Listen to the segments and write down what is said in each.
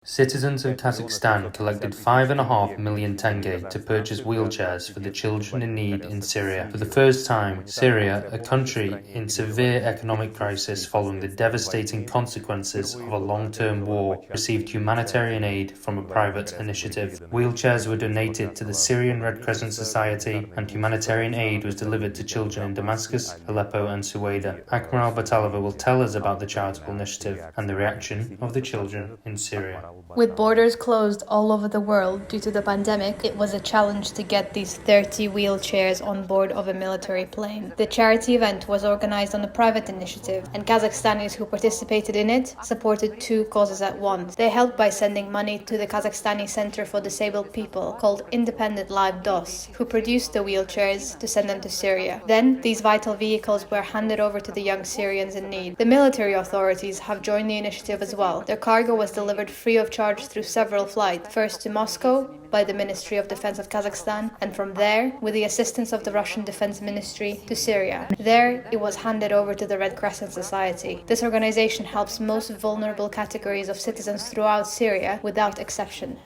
Citizens of Kazakhstan collected 5.5 million tenge to purchase wheelchairs for the children in need in Syria. For the first time, Syria, a country in severe economic crisis following the devastating consequences of a long-term war, received humanitarian aid from a private initiative. Wheelchairs were donated to the Syrian Red Crescent Society, and humanitarian aid was delivered to children in Damascus, Aleppo and Suwayda. Akmal Batalova will tell us about the charitable initiative and the reaction of the children in Syria. With borders closed all over the world due to the pandemic, it was a challenge to get these 30 wheelchairs on board of a military plane. The charity event was organized on a private initiative, and Kazakhstanis who participated in it supported two causes at once. They helped by sending money to the Kazakhstani Center for Disabled People, called Independent Live DOS, who produced the wheelchairs to send them to Syria. Then, these vital vehicles were handed over to the young Syrians in need. The military authorities have joined the initiative as well. Their cargo was delivered free of charge through several flights, first to Moscow by the Ministry of Defense of Kazakhstan, and from there, with the assistance of the Russian Defense Ministry, to Syria. There, it was handed over to the Red Crescent Society. This organization helps most vulnerable categories of citizens throughout Syria without exception.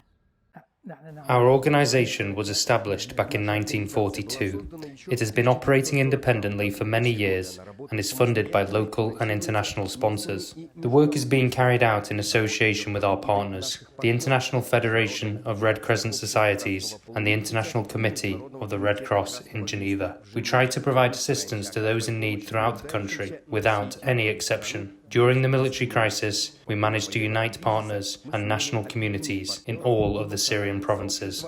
Our organisation was established back in 1942. It has been operating independently for many years and is funded by local and international sponsors. The work is being carried out in association with our partners, the International Federation of Red Crescent Societies and the International Committee of the Red Cross in Geneva. We try to provide assistance to those in need throughout the country, without any exception. During the military crisis, we managed to unite partners and national communities in all of the Syrian provinces.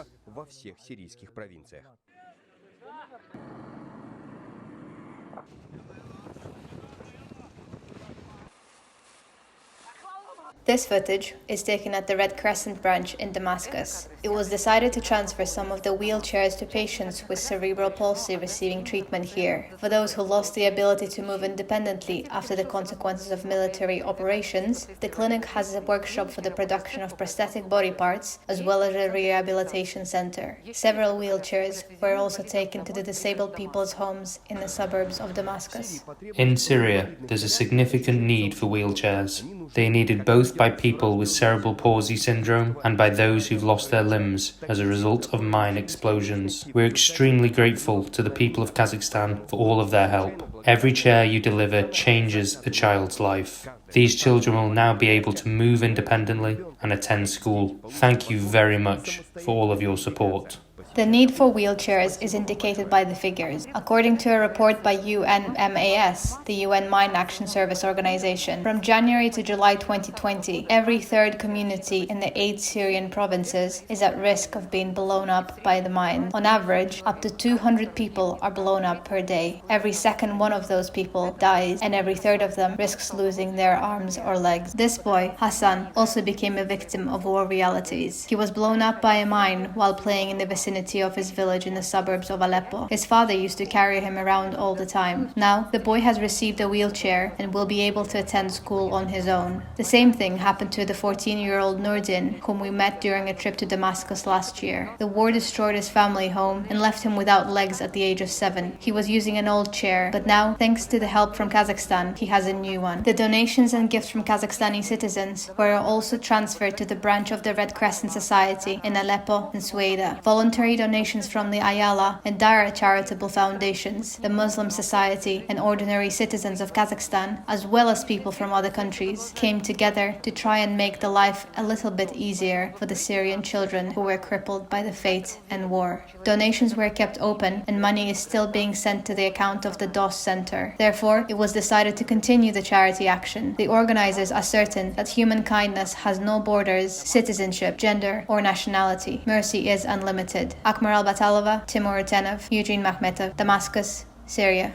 This footage is taken at the Red Crescent branch in Damascus. It was decided to transfer some of the wheelchairs to patients with cerebral palsy receiving treatment here. For those who lost the ability to move independently after the consequences of military operations, the clinic has a workshop for the production of prosthetic body parts, as well as a rehabilitation center. Several wheelchairs were also taken to the disabled people's homes in the suburbs of Damascus. In Syria, there's a significant need for wheelchairs. They are needed both by people with cerebral palsy syndrome and by those who've lost their limbs as a result of mine explosions. We're extremely grateful to the people of Kazakhstan for all of their help. Every chair you deliver changes a child's life. These children will now be able to move independently and attend school. Thank you very much for all of your support. The need for wheelchairs is indicated by the figures. According to a report by UNMAS, the UN Mine Action Service organization, from January to July 2020, every third community in the 8 Syrian provinces is at risk of being blown up by the mine. On average, up to 200 people are blown up per day. Every second one of those people dies, and every third of them risks losing their arms or legs. This boy, Hassan, also became a victim of war realities. He was blown up by a mine while playing in the vicinity of his village in the suburbs of Aleppo. His father used to carry him around all the time. Now, the boy has received a wheelchair and will be able to attend school on his own. The same thing happened to the 14-year-old Nurdin, whom we met during a trip to Damascus last year. The war destroyed his family home and left him without legs at the age of 7. He was using an old chair, but now, thanks to the help from Kazakhstan, he has a new one. The donations and gifts from Kazakhstani citizens were also transferred to the branch of the Red Crescent Society in Aleppo and Suwayda. Voluntary donations from the Ayala and Dara charitable foundations, the Muslim Society, and ordinary citizens of Kazakhstan, as well as people from other countries, came together to try and make the life a little bit easier for the Syrian children who were crippled by the fate and war. Donations were kept open, and money is still being sent to the account of the DOS Center. Therefore, it was decided to continue the charity action. The organizers are certain that human kindness has no borders, citizenship, gender, or nationality. Mercy is unlimited. Akmal Batalova, Timur Tenov, Eugene Makhmetov, Damascus, Syria.